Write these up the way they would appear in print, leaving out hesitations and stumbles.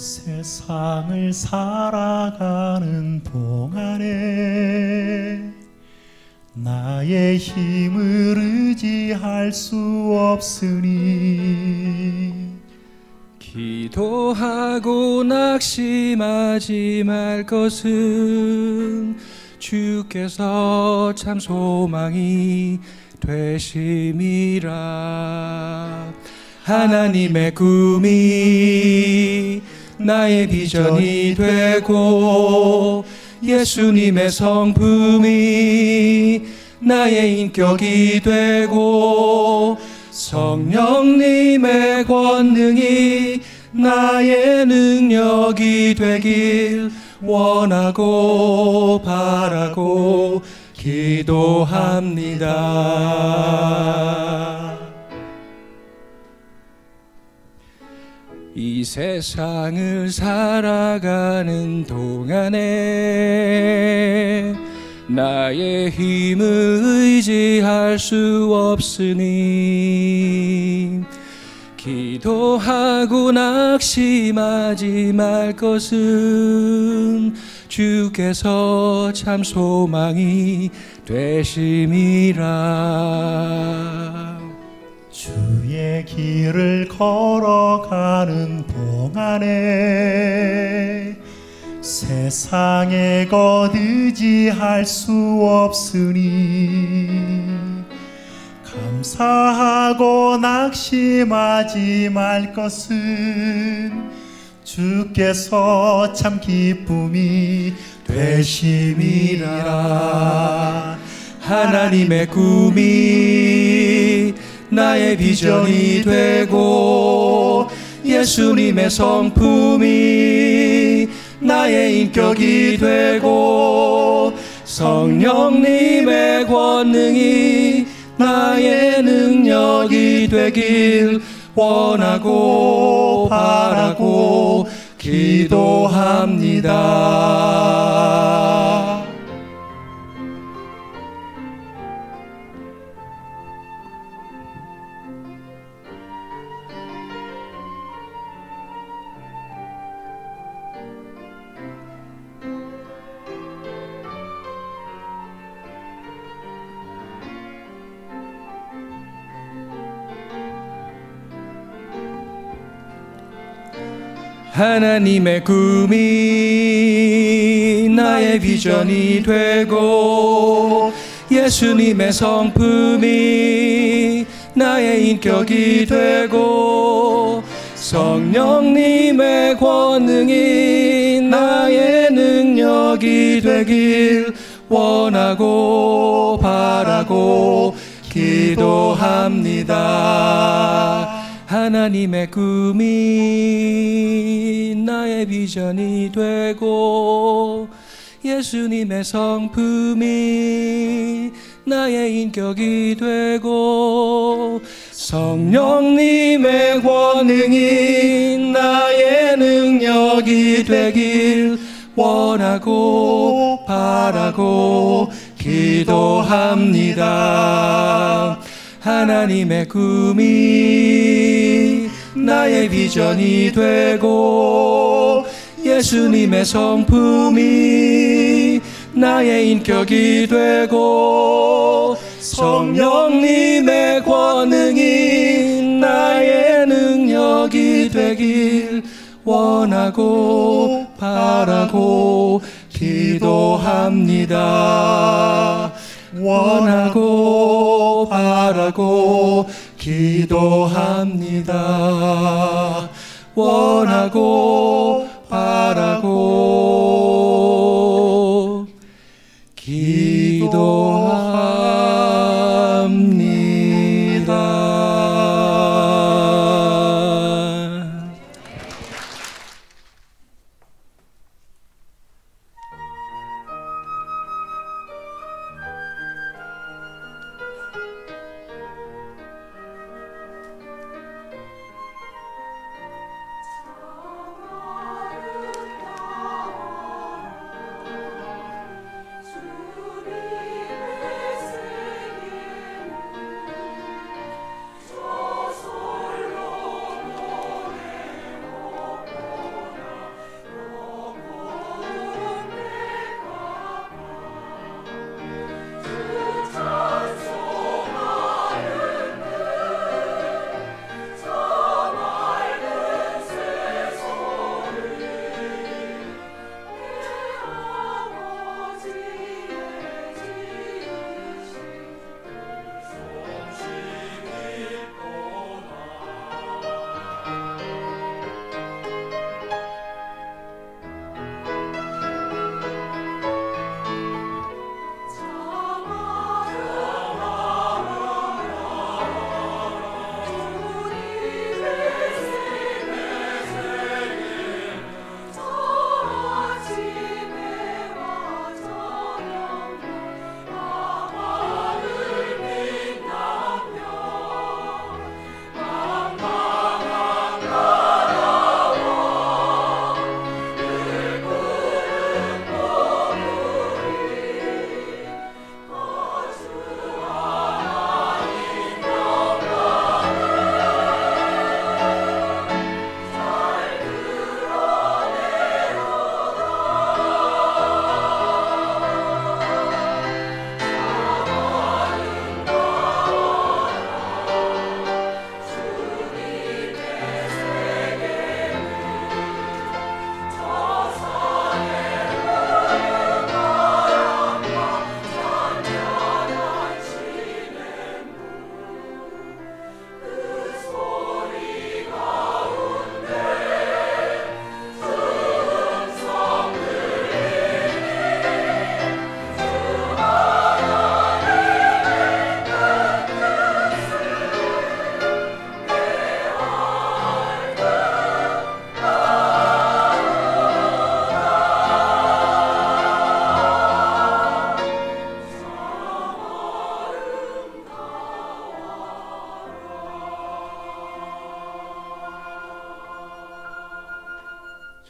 세상을 살아가는 동안에 나의 힘을 의지할 수 없으니 기도하고 낙심하지 말 것은 주께서 참 소망이 되심이라. 하나님의 꿈이 나의 비전이 되고 예수님의 성품이 나의 인격이 되고 성령님의 권능이 나의 능력이 되길 원하고 바라고 기도합니다. 이 세상을 살아가는 동안에 나의 힘을 의지할 수 없으니 기도하고 낙심하지 말 것은 주께서 참 소망이 되심이라. 주의 길을 걸어가는 동안에 세상의 것 의지할 수 없으니 감사하고 낙심하지 말 것은 주께서 참 기쁨이 되심이라. 하나님의 꿈이 나의 비전이 되고 예수님의 성품이 나의 인격이 되고 성령님의 권능이 나의 능력이 되길 원하고 바라고 기도합니다. 하나님의 꿈이 나의 비전이 되고 예수님의 성품이 나의 인격이 되고 성령님의 권능이 나의 능력이 되길 원하고 바라고 기도합니다. 하나님의 꿈이 나의 비전이 되고 예수님의 성품이 나의 인격이 되고 성령님의 권능이 나의 능력이 되길 원하고 바라고 기도합니다. 하나님의 꿈이 나의 비전이 되고 예수님의 성품이 나의 인격이 되고 성령님의 권능이 나의 능력이 되길 원하고 바라고 기도합니다. 원하고 바라고 기도합니다. 원하고 바라고 기도합니다.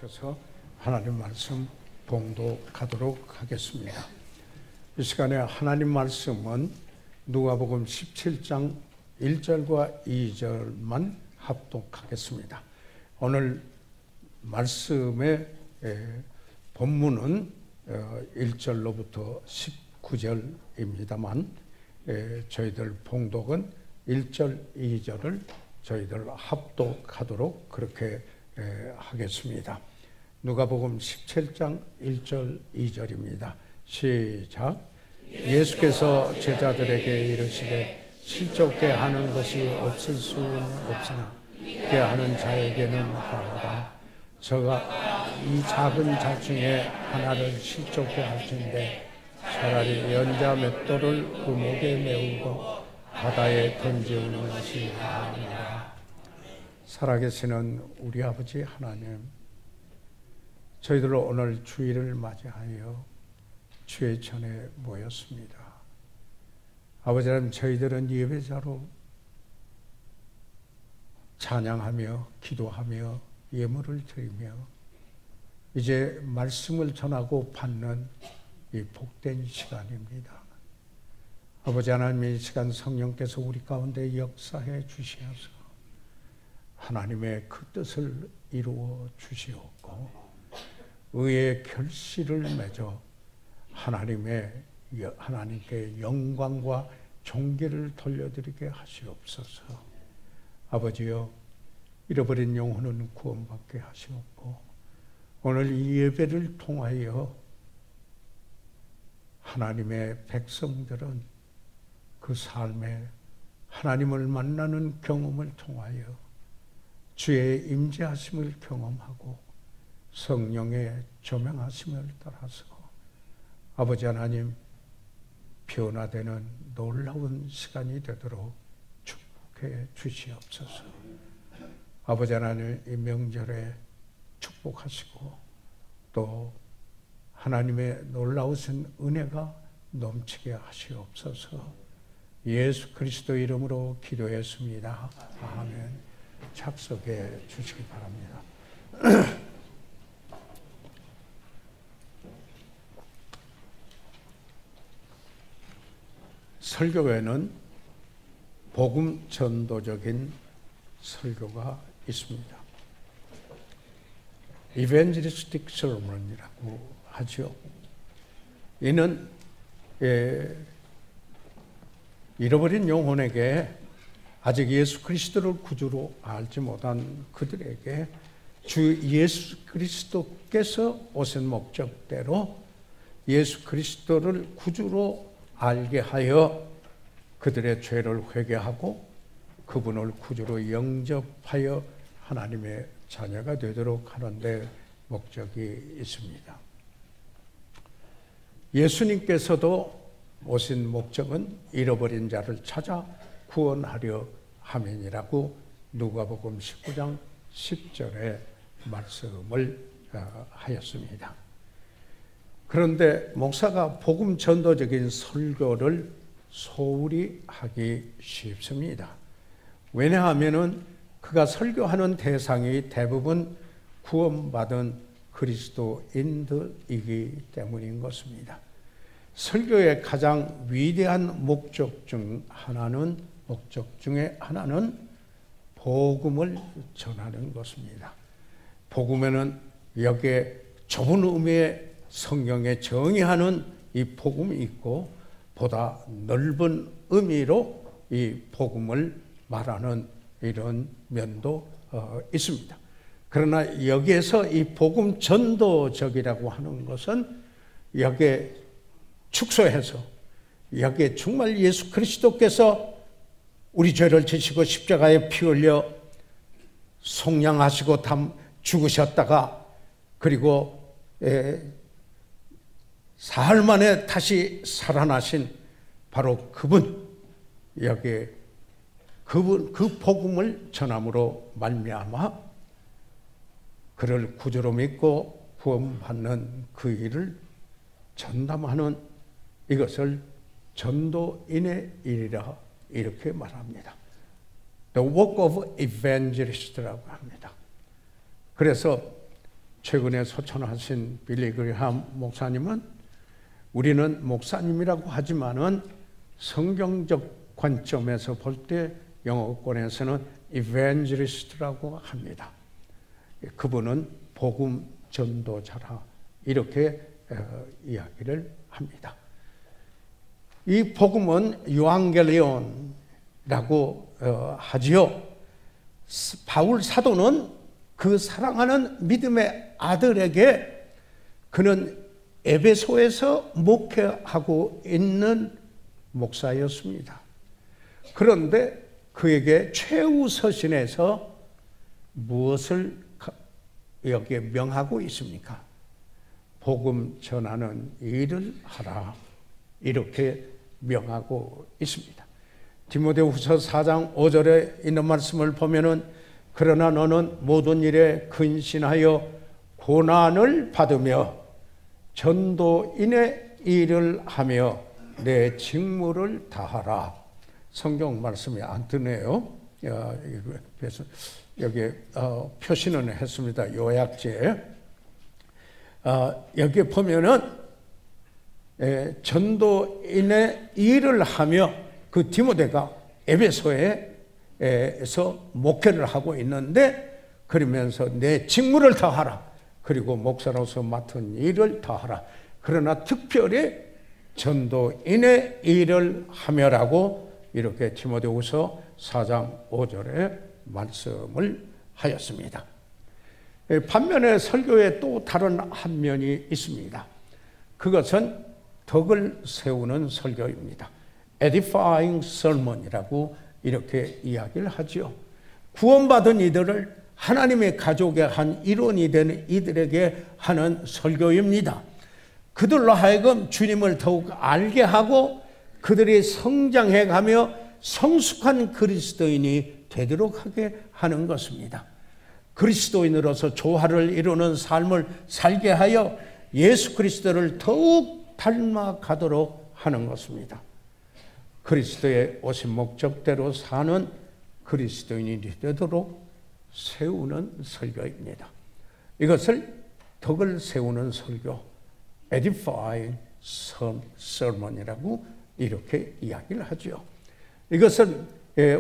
오셔서 하나님 말씀 봉독하도록 하겠습니다. 이 시간에 하나님 말씀은 누가복음 17장 1절과 2절만 합독하겠습니다. 오늘 말씀의 본문은 1절로부터 19절입니다만 저희들 봉독은 1절, 2절을 저희들 합독하도록 그렇게 하겠습니다. 누가복음 17장 1절, 2절입니다. 시작. 예수께서 제자들에게 이르시되 실족게 하는 것이 없을 수는 없으나 게 하는 자에게는 하노라. 저가 이 작은 자 중에 하나를 실족게 할진대 차라리 연자 맷돌을 그 목에 메우고 바다에 던지우는 것이 나으니라. 살아계시는 우리 아버지 하나님, 저희들 오늘 주일을 맞이하여 주의 전에 모였습니다. 아버지 하나님, 저희들은 예배자로 찬양하며 기도하며 예물을 드리며 이제 말씀을 전하고 받는 이 복된 시간입니다. 아버지 하나님, 이 시간 성령께서 우리 가운데 역사해 주시어서 하나님의 그 뜻을 이루어 주시옵고 의의 결실을 맺어 하나님께 영광과 존귀를 돌려드리게 하시옵소서. 아버지여, 잃어버린 영혼은 구원받게 하시옵고 오늘 이 예배를 통하여 하나님의 백성들은 그 삶에 하나님을 만나는 경험을 통하여 주의 임재하심을 경험하고 성령의 조명하심을 따라서 아버지 하나님 변화되는 놀라운 시간이 되도록 축복해 주시옵소서. 아버지 하나님, 이 명절에 축복하시고 또 하나님의 놀라우신 은혜가 넘치게 하시옵소서. 예수 그리스도 이름으로 기도했습니다. 아멘. 착석해 주시기 바랍니다. 설교에는 복음 전도적인 설교가 있습니다. Evangelistic sermon이라고 하죠. 이는 잃어버린 영혼에게 아직 예수 그리스도를 구주로 알지 못한 그들에게 주 예수 그리스도께서 오신 목적대로 예수 그리스도를 구주로 알게 하여 그들의 죄를 회개하고 그분을 구주로 영접하여 하나님의 자녀가 되도록 하는 데 목적이 있습니다. 예수님께서도 오신 목적은 잃어버린 자를 찾아 구원하려 함이니라고 누가복음 19장 10절에 말씀을 하였습니다. 그런데 목사가 복음 전도적인 설교를 소홀히 하기 쉽습니다. 왜냐하면 그가 설교하는 대상이 대부분 구원받은 그리스도인들이기 때문인 것입니다. 설교의 가장 위대한 목적 중에 하나는 복음을 전하는 것입니다. 복음에는 여기에 좁은 의미의 성경에 정의하는 이 복음이 있고 보다 넓은 의미로 이 복음을 말하는 이런 면도 있습니다. 그러나 여기에서 이 복음 전도적이라고 하는 것은 여기에 축소해서 여기에 정말 예수 그리스도께서 우리 죄를 지시고 십자가에 피 흘려 속량하시고 죽으셨다가 그리고 사흘 만에 다시 살아나신 바로 그분, 여기에 그 복음을 전함으로 말미암아 그를 구주로 믿고 구원받는 그 일을 전담하는 이것을 전도인의 일이라 이렇게 말합니다. The work of evangelist라고 합니다. 그래서 최근에 소천하신 빌리 그레이엄 목사님은 우리는 목사님이라고 하지만은 성경적 관점에서 볼 때 영어권에서는 evangelist라고 합니다. 그분은 복음 전도자라 이렇게 이야기를 합니다. 이 복음은 유앙겔리온이라고 하지요. 바울 사도는 그 사랑하는 믿음의 아들에게 그는 에베소에서 목회하고 있는 목사였습니다. 그런데 그에게 최우서신에서 무엇을 여기에 명하고 있습니까? 복음 전하는 일을 하라 이렇게 명하고 있습니다. 디모데후서 4장 5절에 있는 말씀을 보면은 그러나 너는 모든 일에 근신하여 고난을 받으며 전도인의 일을 하며 내 직무를 다하라. 성경 말씀이 안 뜨네요. 그래서 여기 표시는 했습니다. 요약제. 여기 보면은 전도인의 일을 하며 그 디모데가 에베소에서 목회를 하고 있는데 그러면서 내 직무를 다하라. 그리고 목사로서 맡은 일을 다하라. 그러나 특별히 전도인의 일을 하며라고 이렇게 디모데후서 4장 5절에 말씀을 하였습니다. 반면에 설교에 또 다른 한 면이 있습니다. 그것은 덕을 세우는 설교입니다. edifying sermon이라고 이렇게 이야기를 하죠. 구원받은 이들을 하나님의 가족의 한 일원이 되는 이들에게 하는 설교입니다. 그들로 하여금 주님을 더욱 알게 하고 그들이 성장해가며 성숙한 그리스도인이 되도록 하게 하는 것입니다. 그리스도인으로서 조화를 이루는 삶을 살게 하여 예수 그리스도를 더욱 닮아가도록 하는 것입니다. 그리스도의 오신 목적대로 사는 그리스도인이 되도록 세우는 설교입니다. 이것을 덕을 세우는 설교, edifying sermon이라고 이렇게 이야기를 하죠. 이것은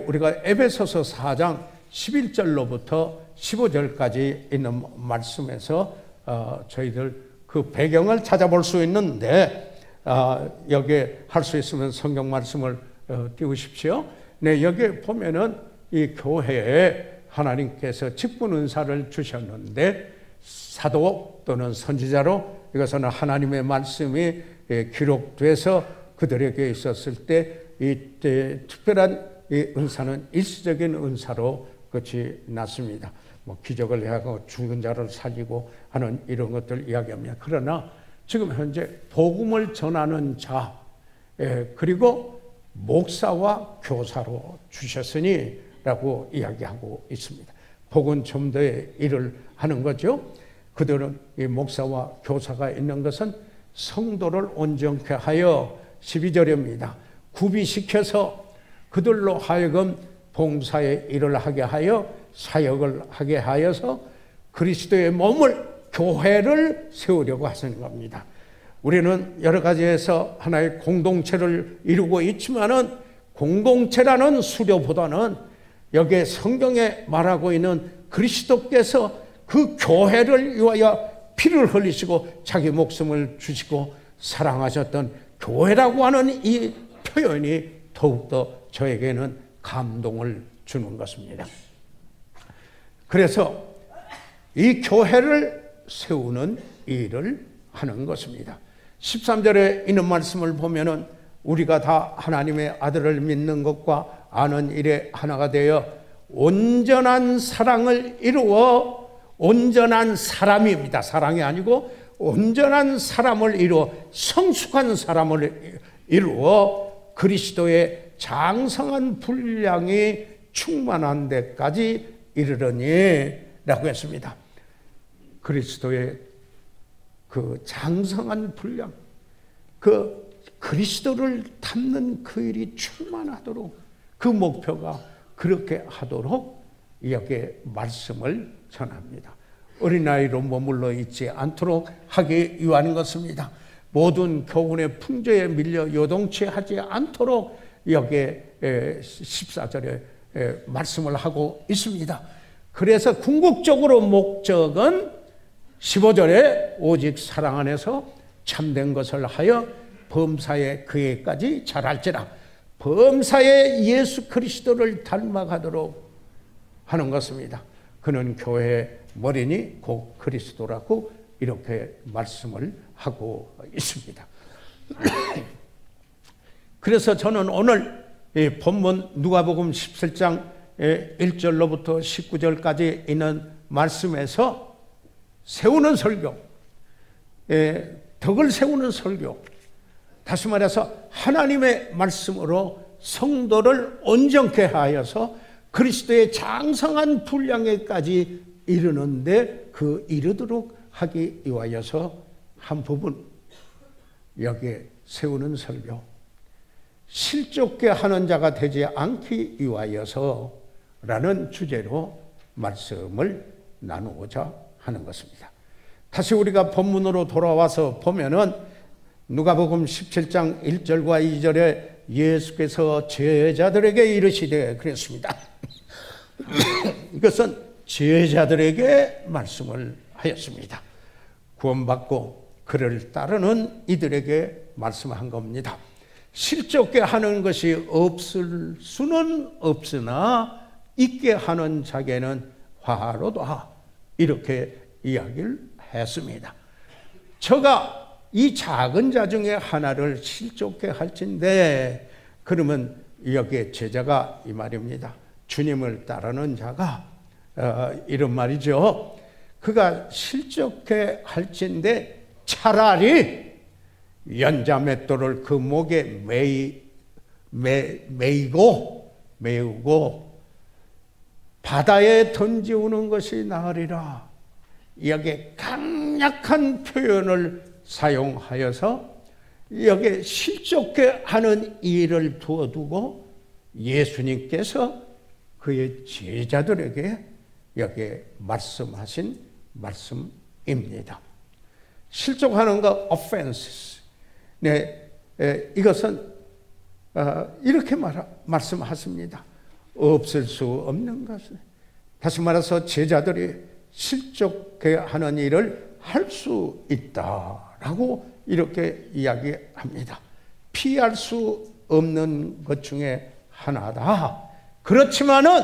우리가 에베소서 4장 11절로부터 15절까지 있는 말씀에서 저희들 그 배경을 찾아볼 수 있는데 여기에 할 수 있으면 성경 말씀을 띄우십시오. 네, 여기 보면은 이 교회에 하나님께서 직분 은사를 주셨는데 사도 또는 선지자로 이것은 하나님의 말씀이 기록돼서 그들에게 있었을 때 이때 특별한 이 은사는 일시적인 은사로 끝이 났습니다. 뭐 기적을 하고 죽은 자를 살리고 하는 이런 것들 이야기합니다. 그러나 지금 현재 복음을 전하는 자 그리고 목사와 교사로 주셨으니 라고 이야기하고 있습니다. 복은 좀 더 일을 하는 거죠. 그들은 이 목사와 교사가 있는 것은 성도를 온전케 하여 12절입니다. 구비시켜서 그들로 하여금 봉사의 일을 하게 하여 사역을 하게 하여서 그리스도의 몸을 교회를 세우려고 하시는 겁니다. 우리는 여러 가지에서 하나의 공동체를 이루고 있지만은 공동체라는 수료보다는 여기에 성경에 말하고 있는 그리스도께서 그 교회를 위하여 피를 흘리시고 자기 목숨을 주시고 사랑하셨던 교회라고 하는 이 표현이 더욱더 저에게는 감동을 주는 것입니다. 그래서 이 교회를 세우는 일을 하는 것입니다. 13절에 있는 말씀을 보면은 우리가 다 하나님의 아들을 믿는 것과 아는 일에 하나가 되어 온전한 사랑을 이루어 온전한 사람입니다. 사랑이 아니고 온전한 사람을 이루어 성숙한 사람을 이루어 그리스도의 장성한 분량이 충만한 데까지 이르러니 라고 했습니다. 그리스도의 그 장성한 분량, 그 그리스도를 담는 그 일이 충만하도록 그 목표가 그렇게 하도록 이렇게 말씀을 전합니다. 어린아이로 머물러 있지 않도록 하기 위한 것입니다. 모든 교훈의 풍조에 밀려 요동치하지 않도록 여기에 14절에 말씀을 하고 있습니다. 그래서 궁극적으로 목적은 15절에 오직 사랑 안에서 참된 것을 하여 범사에 그에까지 자랄지라, 범사에 예수 그리스도를 닮아가도록 하는 것입니다. 그는 교회의 머리니 곧 그리스도라고 이렇게 말씀을 하고 있습니다. 그래서 저는 오늘 이 본문 누가복음 17장 1절로부터 19절까지 있는 말씀에서 세우는 설교, 덕을 세우는 설교, 다시 말해서 하나님의 말씀으로 성도를 온전케 하여서 그리스도의 장성한 분량에까지 이르는데 그 이르도록 하기 위하여서 한 부분 여기에 세우는 설교, 실족게 하는 자가 되지 않기 위하여서 라는 주제로 말씀을 나누고자 하는 것입니다. 다시 우리가 본문으로 돌아와서 보면은 누가복음 17장 1절과 2절에 예수께서 제자들에게 이르시되 그랬습니다. 이것은 제자들에게 말씀을 하였습니다. 구원받고 그를 따르는 이들에게 말씀한 겁니다. 실족게 하는 것이 없을 수는 없으나 있게 하는 자에게는 화로다, 이렇게 이야기를 했습니다. 저가 이 작은 자 중에 하나를 실족게 할진데, 그러면 여기에 제자가 이 말입니다. 주님을 따르는 자가 이런 말이죠. 그가 실족게 할진데 차라리 연자 맷돌을 그 목에 메우고 바다에 던지우는 것이 나으리라. 여기에 강력한 표현을 사용하여서 여기에 실족게 하는 일을 두어두고 예수님께서 그의 제자들에게 여기에 말씀하신 말씀입니다. 실족하는 거 offenses. 네, 이것은 이렇게 말씀하십니다. 없을 수 없는 것을. 다시 말해서 제자들이 실족해 하는 일을 할 수 있다라고 이렇게 이야기합니다. 피할 수 없는 것 중에 하나다. 그렇지만은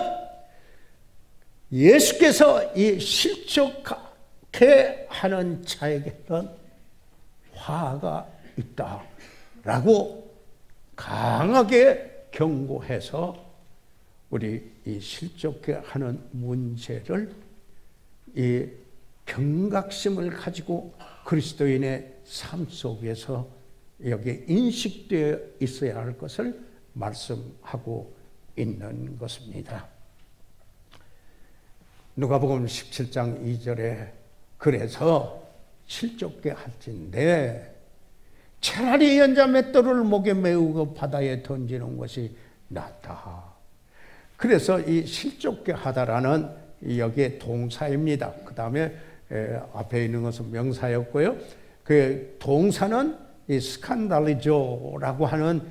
예수께서 이 실족해 하는 자에게는 화가 있다라고 강하게 경고해서 우리 이 실족해 하는 문제를 이 경각심을 가지고 그리스도인의 삶 속에서 여기에 인식되어 있어야 할 것을 말씀하고 있는 것입니다. 누가복음 17장 2절에 그래서 실족게 할진데 차라리 연자 맷돌을 목에 메우고 바다에 던지는 것이 낫다. 그래서 이 실족게 하다라는 여기에 동사입니다. 그 다음에 앞에 있는 것은 명사였고요. 그 동사는 이 스칸달리조라고 하는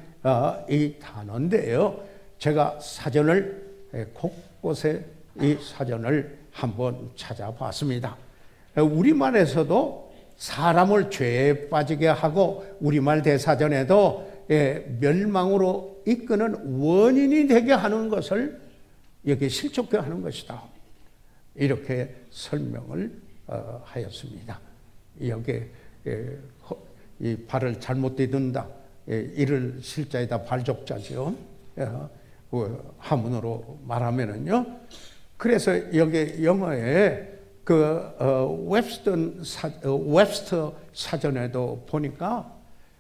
이 단어인데요. 제가 사전을 곳곳에 이 사전을 한번 찾아봤습니다. 우리말에서도 사람을 죄에 빠지게 하고 우리말 대사전에도 멸망으로 이끄는 원인이 되게 하는 것을 여기 실족게 하는 것이다. 이렇게 설명을 하였습니다. 여기에 이 발을 잘못 디든다. 이를 실자에다 발족자죠. 한문으로 말하면은요. 그래서 여기 영어에 그 웹스터 사전에도 보니까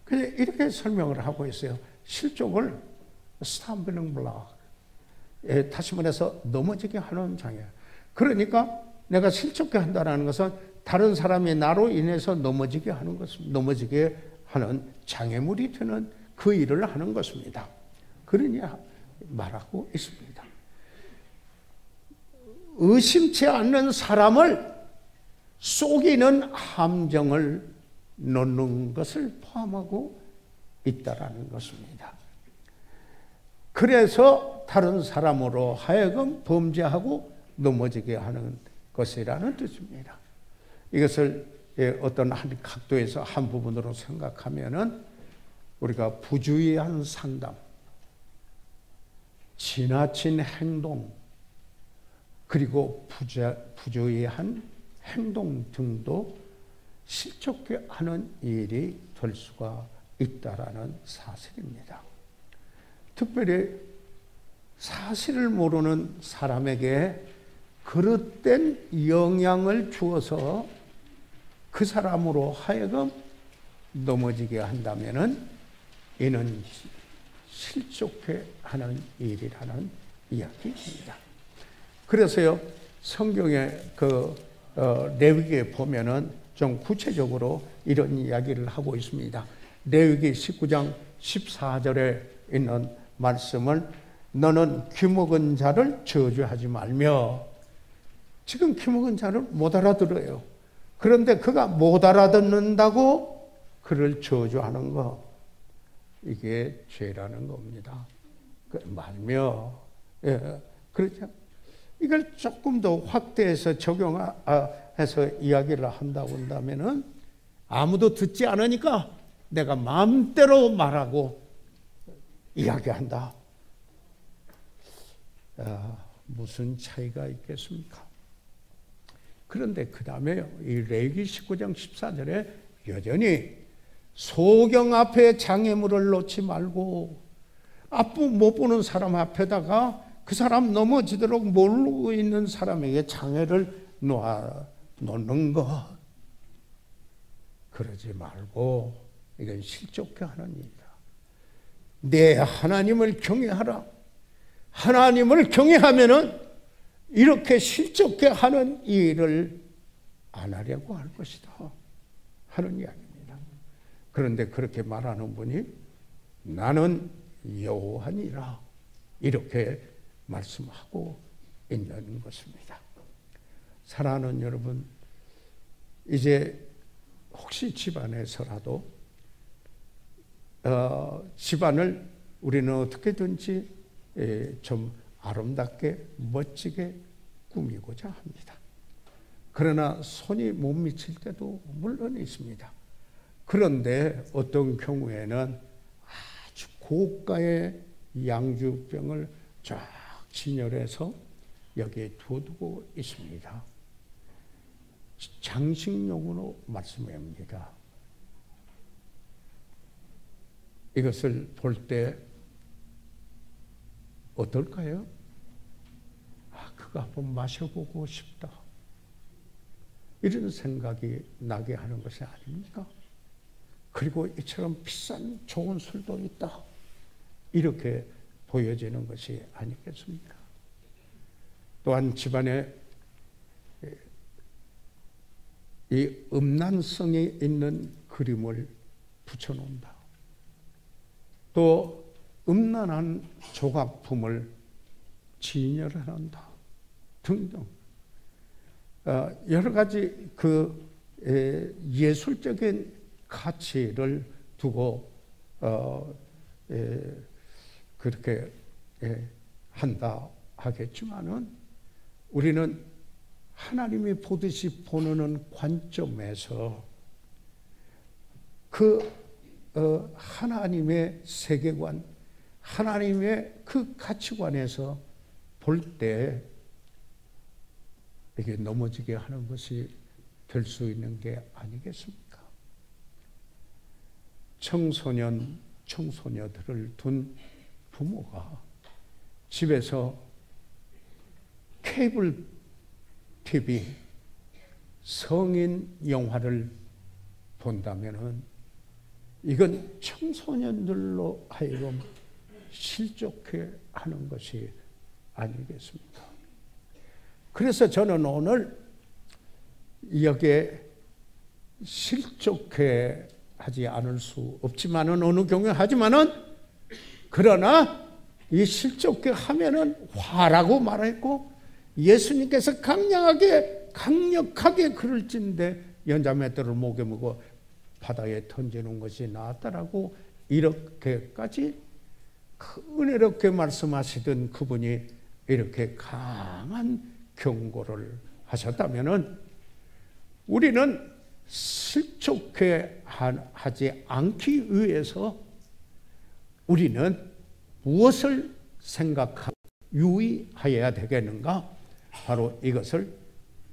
그냥 이렇게 설명을 하고 있어요. 실족을 stumbling block, 다시 말해서 넘어지게 하는 장애. 그러니까 내가 실족게 한다는 것은 다른 사람이 나로 인해서 넘어지게 하는 것입니다. 넘어지게 하는 장애물이 되는 그 일을 하는 것입니다. 그러니 말하고 있습니다. 의심치 않는 사람을 속이는 함정을 넣는 것을 포함하고 있다라는 것입니다. 그래서 다른 사람으로 하여금 범죄하고 넘어지게 하는 것이라는 뜻입니다. 이것을 어떤 한 각도에서 한 부분으로 생각하면은 우리가 부주의한 상담, 지나친 행동, 그리고 부주의한 행동 등도 실족해 하는 일이 될 수가 있다라는 사실입니다. 특별히 사실을 모르는 사람에게 그릇된 영향을 주어서 그 사람으로 하여금 넘어지게 한다면은 이는 실족해 하는 일이라는 이야기입니다. 그래서요, 성경의 레위기에 보면은 좀 구체적으로 이런 이야기를 하고 있습니다. 레위기 19장 14절에 있는 말씀을 너는 귀먹은 자를 저주하지 말며, 지금 귀먹은 자를 못 알아들어요. 그런데 그가 못 알아듣는다고 그를 저주하는 거, 이게 죄라는 겁니다. 말며, 그렇죠? 이걸 조금 더 확대해서 적용해서 이야기를 한다고 한다면은 아무도 듣지 않으니까 내가 마음대로 말하고 이야기한다. 무슨 차이가 있겠습니까? 그런데 그 다음에요, 이 레위기 19장 14절에 여전히 소경 앞에 장애물을 놓지 말고 앞부 못 보는 사람 앞에다가 그 사람 넘어지도록 모르고 있는 사람에게 장애를 놓는 것, 그러지 말고 이건 실족해 하는 일이다. 내 하나님을 경외하라. 하나님을 경외하면은 이렇게 실족해 하는 일을 안 하려고 할 것이다 하는 이야기입니다. 그런데 그렇게 말하는 분이 나는 여호와니라 이렇게 말씀하고 있는 것입니다. 사랑하는 여러분, 이제 혹시 집안에서라도 집안을 우리는 어떻게든지 좀 아름답게 멋지게 꾸미고자 합니다. 그러나 손이 못 미칠 때도 물론 있습니다. 그런데 어떤 경우에는 아주 고가의 양주병을 쫙 진열해서 여기에 두고 있습니다. 장식용으로 말씀합니다. 이것을 볼 때 어떨까요? 그거 한번 마셔보고 싶다, 이런 생각이 나게 하는 것이 아닙니까? 그리고 이처럼 비싼 좋은 술도 있다, 이렇게 보여지는 것이 아니겠습니까? 또한 집안에 이 음란성이 있는 그림을 붙여놓는다, 또 음란한 조각품을 진열한다 등등 여러 가지 예술적인 가치를 두고 그렇게 한다 하겠지만은 우리는 하나님이 보듯이 보는 관점에서 그 하나님의 세계관, 하나님의 그 가치관에서 볼 때 이게 넘어지게 하는 것이 될 수 있는 게 아니겠습니까? 청소년, 청소녀들을 둔 부모가 집에서 케이블 TV 성인 영화를 본다면은 이건 청소년들로 하여금 실족해 하는 것이 아니겠습니까? 그래서 저는 오늘 여기에 실족해 하지 않을 수 없지만은 어느 경우에 하지만은 그러나 이 실족해 하면은 화라고 말했고 예수님께서 강력하게 강력하게 그럴진데 연자맷돌을 목에 메고 바다에 던지는 것이 낫다라고 이렇게까지 은혜롭게 말씀하시던 그분이 이렇게 강한 경고를 하셨다면은 우리는 실족해 하지 않기 위해서 우리는 무엇을 생각하고 유의하여야 되겠는가? 바로 이것을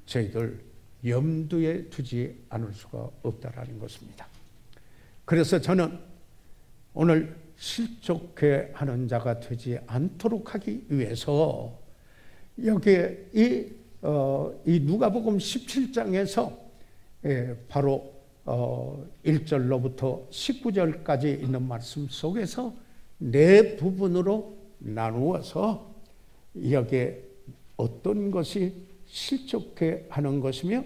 저희들 염두에 두지 않을 수가 없다라는 것입니다. 그래서 저는 오늘 실족해 하는 자가 되지 않도록 하기 위해서 여기에 이 누가복음 17장에서 바로 1절로부터 19절까지 있는 말씀 속에서 네 부분으로 나누어서 여기에 어떤 것이 실족해 하는 것이며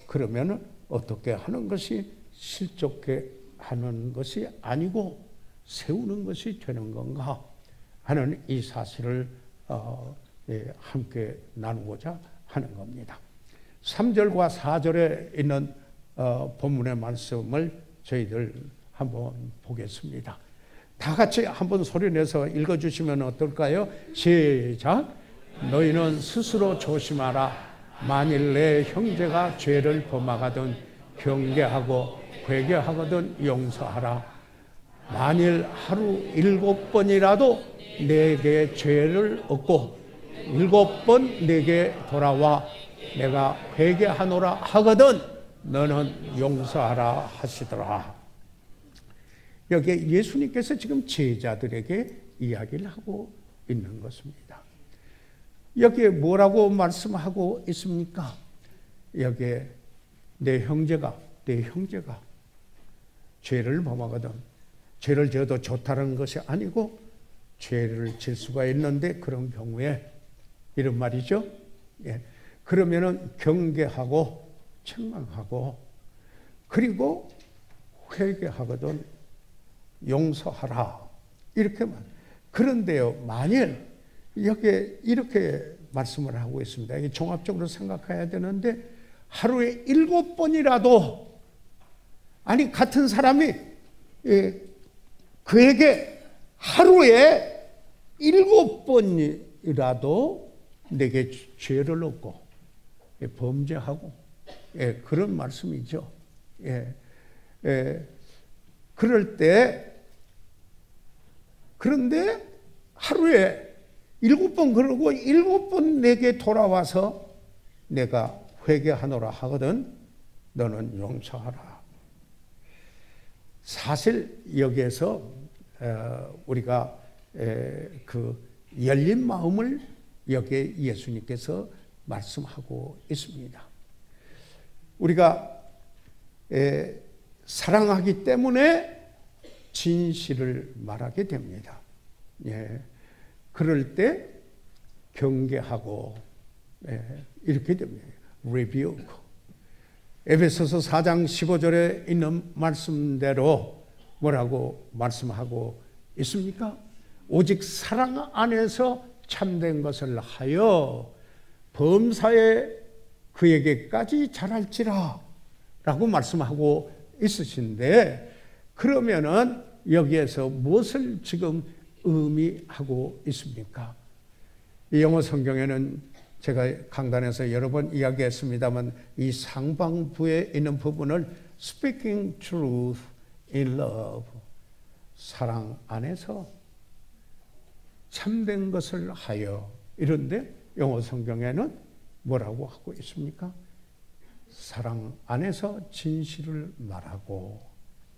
그러면 어떻게 하는 것이 실족해 하는 것이 아니고 세우는 것이 되는 건가 하는 이 사실을 함께 나누고자 하는 겁니다. 3절과 4절에 있는 본문의 말씀을 저희들 한번 보겠습니다. 다 같이 한번 소리내서 읽어주시면 어떨까요? 시작! 너희는 스스로 조심하라. 만일 내 형제가 죄를 범하거든 경계하고 회개하거든 용서하라. 만일 하루 7번이라도 내게 죄를 얻고 7번 내게 돌아와 내가 회개하노라 하거든 너는 용서하라 하시더라. 여기에 예수님께서 지금 제자들에게 이야기를 하고 있는 것입니다. 여기에 뭐라고 말씀하고 있습니까? 여기에 내 형제가 죄를 범하거든 죄를 지어도 좋다는 것이 아니고 죄를 질 수가 있는데 그런 경우에 이런 말이죠. 예. 그러면은 경계하고 책망하고 그리고 회개하거든 용서하라 이렇게 말. 그런데요, 만일 여기에 이렇게 말씀을 하고 있습니다. 이게 종합적으로 생각해야 되는데 하루에 7번이라도 아니 같은 사람이 그에게 하루에 7번이라도 내게 죄를 얻고 범죄하고 그런 말씀이죠. 그럴 때 그런데 하루에 7번 그러고 7번 내게 돌아와서 내가 회개하노라 하거든 너는 용서하라. 사실 여기에서 우리가 그 열린 마음을 여기에 예수님께서 말씀하고 있습니다. 우리가 사랑하기 때문에 진실을 말하게 됩니다. 그럴 때 경계하고 이렇게 됩니다. rebuke. 에베소서 4장 15절에 있는 말씀대로 뭐라고 말씀하고 있습니까? 오직 사랑 안에서 참된 것을 하여 범사에 그에게까지 잘할지라 라고 말씀하고 있으신데 그러면은 여기에서 무엇을 지금 의미하고 있습니까? 이 영어 성경에는 제가 강단에서 여러 번 이야기했습니다만 이 상반부에 있는 부분을 speaking truth in love 사랑 안에서 참된 것을 하여 이런데 영어 성경에는 뭐라고 하고 있습니까? 사랑 안에서 진실을 말하고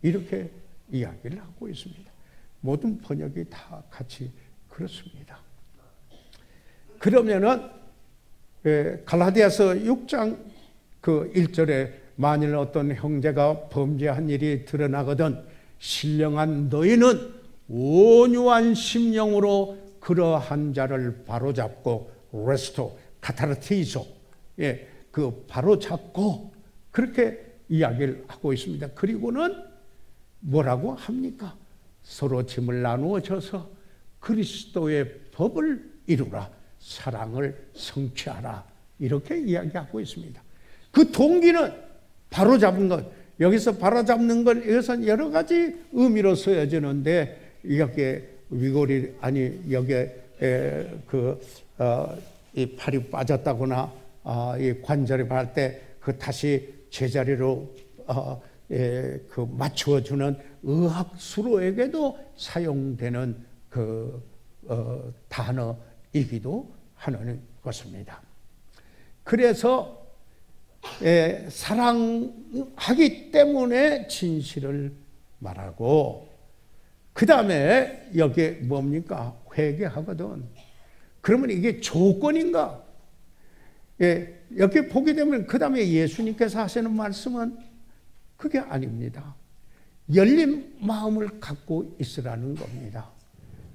이렇게 이야기를 하고 있습니다. 모든 번역이 다 같이 그렇습니다. 그러면은 갈라디아서 6장 그 1절에 만일 어떤 형제가 범죄한 일이 드러나거든 신령한 너희는 온유한 심령으로 그러한 자를 바로잡고 레스토 카타르티소 그 바로잡고 그렇게 이야기를 하고 있습니다. 그리고는 뭐라고 합니까? 서로 짐을 나누어 져서 그리스도의 법을 이루라. 사랑을 성취하라. 이렇게 이야기하고 있습니다. 그 동기는 바로잡은 것, 여기서 바로잡는 것, 이것은 여러 가지 의미로 쓰여지는데, 이렇게 위골이, 아니, 여기에 이 팔이 빠졌다거나, 이 관절이 발 때 그 다시 제자리로 맞추어주는 의학수로에게도 사용되는 단어이기도 하는 것입니다. 그래서 사랑하기 때문에 진실을 말하고, 그 다음에 여기에 뭡니까? 회개하거든. 그러면 이게 조건인가? 여기 보게 되면 그 다음에 예수님께서 하시는 말씀은 그게 아닙니다. 열린 마음을 갖고 있으라는 겁니다.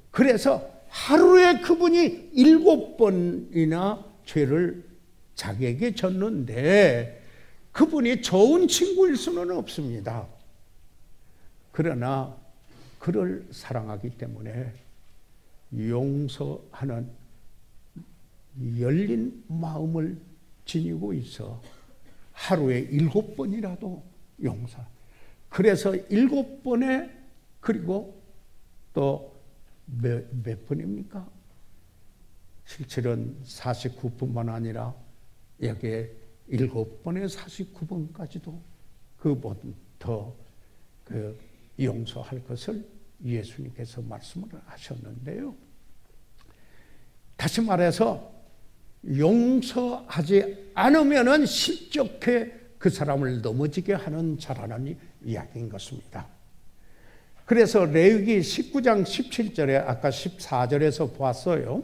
그래서 하루에 그분이 7번이나 죄를 자기에게 졌는데 그분이 좋은 친구일 수는 없습니다. 그러나 그를 사랑하기 때문에 용서하는 열린 마음을 지니고 있어 하루에 7번이라도 용서. 그래서 7번에, 그리고 또 몇 번입니까? 실질은 49분만 아니라 여기에 7번에 49번까지도 그보다 더 용서할 것을 예수님께서 말씀을 하셨는데요. 다시 말해서 용서하지 않으면은 실족해 그 사람을 넘어지게 하는 자라는 이야기인 것입니다. 그래서 레위기 19장 17절에 아까 14절에서 보았어요.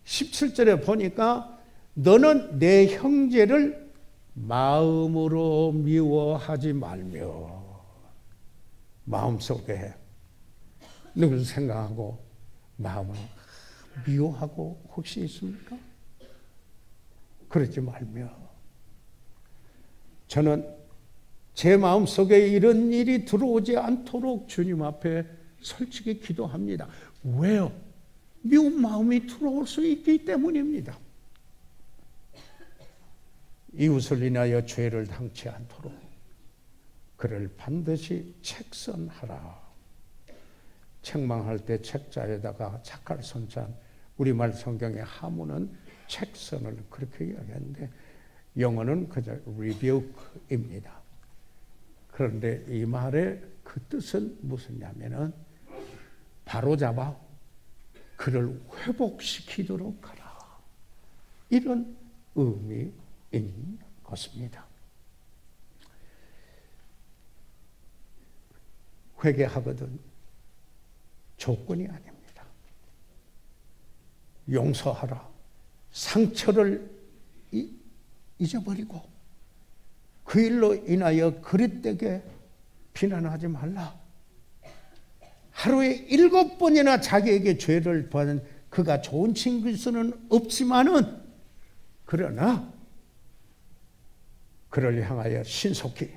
17절에 보니까 너는 내 형제를 마음으로 미워하지 말며, 마음속에 누굴 생각하고 마음을 미워하고 혹시 있습니까? 그러지 말며, 저는 제 마음속에 이런 일이 들어오지 않도록 주님 앞에 솔직히 기도합니다. 왜요? 미운 마음이 들어올 수 있기 때문입니다. 이웃을 인하여 죄를 당치 않도록 그를 반드시 책선하라. 책망할 때 책자에다가 착할 선찬, 우리말 성경의 하문은 책선을 그렇게 이야기하는데 영어는 그저 rebuke입니다. 그런데 이 말의 그 뜻은 무엇이냐면은 바로잡아 그를 회복시키도록 하라, 이런 의미인 것입니다. 회개하거든 조건이 아닙니다. 용서하라. 상처를 잊어버리고 그 일로 인하여 그릇되게 비난하지 말라. 하루에 7번이나 자기에게 죄를 범하는 그가 좋은 친구일 수는 없지만은, 그러나 그를 향하여 신속히,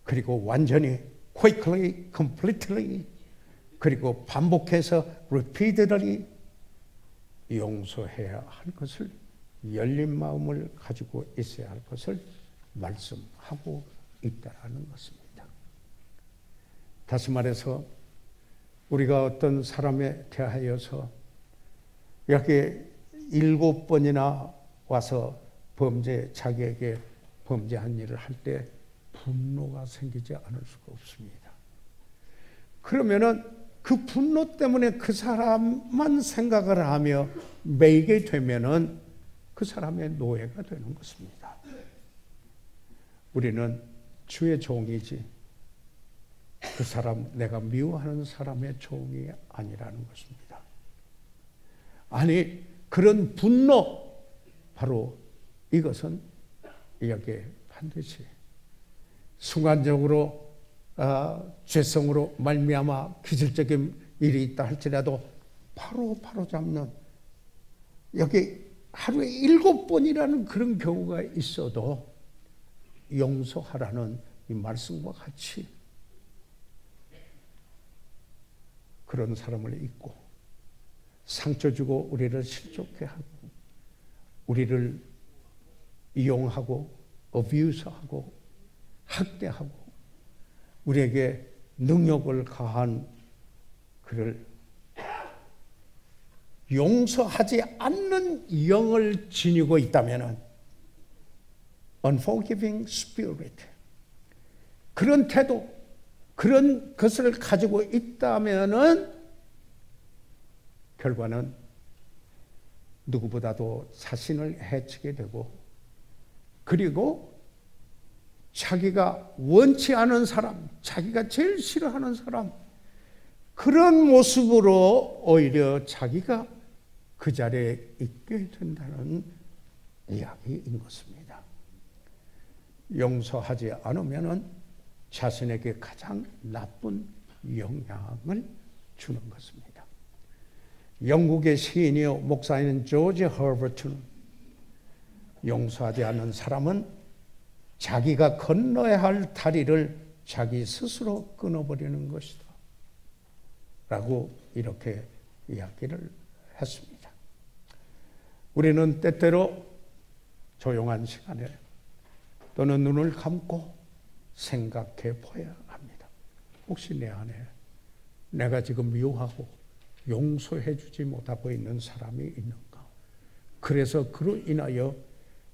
그리고 완전히, quickly, completely, 그리고 반복해서 repeatedly 용서해야 할 것을, 열린 마음을 가지고 있어야 할 것을 말씀하고 있다는 것입니다. 다시 말해서 우리가 어떤 사람에 대하여서 이렇게 7번이나 와서 자기에게 범죄한 일을 할 때 분노가 생기지 않을 수가 없습니다. 그러면은 그 분노 때문에 그 사람만 생각을 하며 매이게 되면은 그 사람의 노예가 되는 것입니다. 우리는 주의 종이지 그 사람, 내가 미워하는 사람의 종이 아니라는 것입니다. 아니, 그런 분노, 바로 이것은 여기에 반드시 순간적으로 죄성으로 말미암아 기질적인 일이 있다 할지라도 바로 잡는, 여기 하루에 7번이라는 그런 경우가 있어도 용서하라는 이 말씀과 같이 그런 사람을 잊고 상처 주고 우리를 실족해 하고 우리를 이용하고 어뷰스하고 학대하고 우리에게 능욕을 가한 그를 용서하지 않는 영을 지니고 있다면 unforgiving spirit 그런 태도 그런 것을 가지고 있다면 결과는 누구보다도 자신을 해치게 되고 그리고 자기가 원치 않은 사람 자기가 제일 싫어하는 사람 그런 모습으로 오히려 자기가 그 자리에 있게 된다는 이야기인 것입니다. 용서하지 않으면 자신에게 가장 나쁜 영향을 주는 것입니다. 영국의 시인이요 목사인 조지 허버트는 용서하지 않는 사람은 자기가 건너야 할 다리를 자기 스스로 끊어버리는 것이다 라고 이렇게 이야기를 했습니다. 우리는 때때로 조용한 시간에 또는 눈을 감고 생각해 봐야 합니다. 혹시 내 안에 내가 지금 미워하고 용서해 주지 못하고 있는 사람이 있는가? 그래서 그로 인하여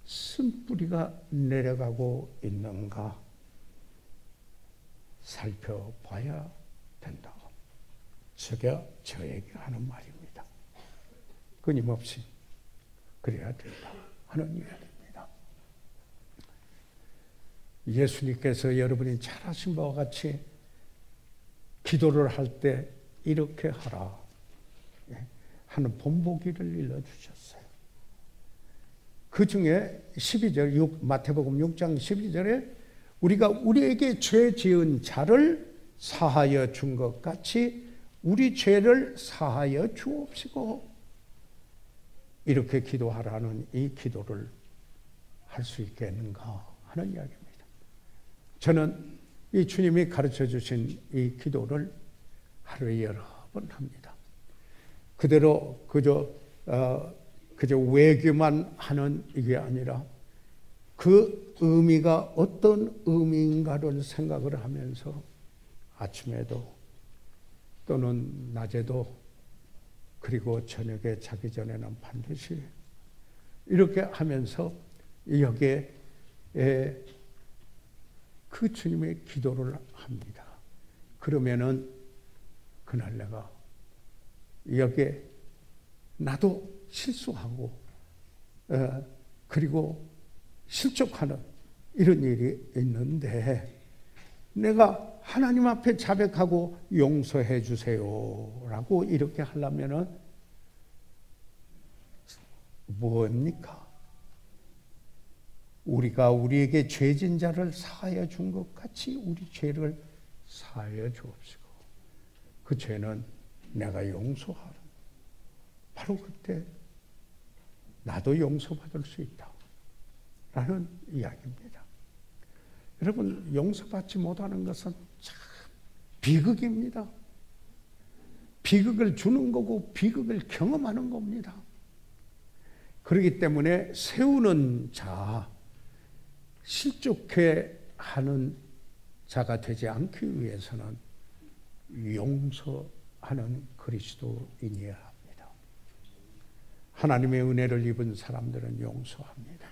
쓴뿌리가 내려가고 있는가? 살펴봐야 된다. 제가 저에게 하는 말입니다. 끊임없이 그래야 된다 하는 이야기입니다. 예수님께서 여러분이 잘 아신 바와 같이 기도를 할 때 이렇게 하라 하는 본보기를 일러주셨어요. 그 중에 12절 마태복음 6장 12절에 우리가 우리에게 죄 지은 자를 사하여 준 것 같이 우리 죄를 사하여 주옵시고 이렇게 기도하라는 이 기도를 할 수 있겠는가 하는 이야기입니다. 저는 이 주님이 가르쳐 주신 이 기도를 하루에 여러 번 합니다. 그대로 그저 외교만 하는 이게 아니라 그 의미가 어떤 의미인가를 생각을 하면서 아침에도 또는 낮에도 그리고 저녁에 자기 전에는 반드시 이렇게 하면서 여기에 그 주님의 기도를 합니다. 그러면은 그날 내가 여기에 나도 실수하고 그리고 실족하는 이런 일이 있는데 내가 하나님 앞에 자백하고 용서해 주세요라고 이렇게 하려면은 뭡니까? 우리가 우리에게 죄진 자를 사하여 준 것 같이 우리 죄를 사하여 주옵시고 그 죄는 내가 용서하라. 바로 그때 나도 용서받을 수 있다 라는 이야기입니다. 여러분 용서받지 못하는 것은 참 비극입니다. 비극을 주는 거고 비극을 경험하는 겁니다. 그렇기 때문에 세우는 자 실족해 하는 자가 되지 않기 위해서는 용서하는 그리스도인이어야 합니다. 하나님의 은혜를 입은 사람들은 용서합니다.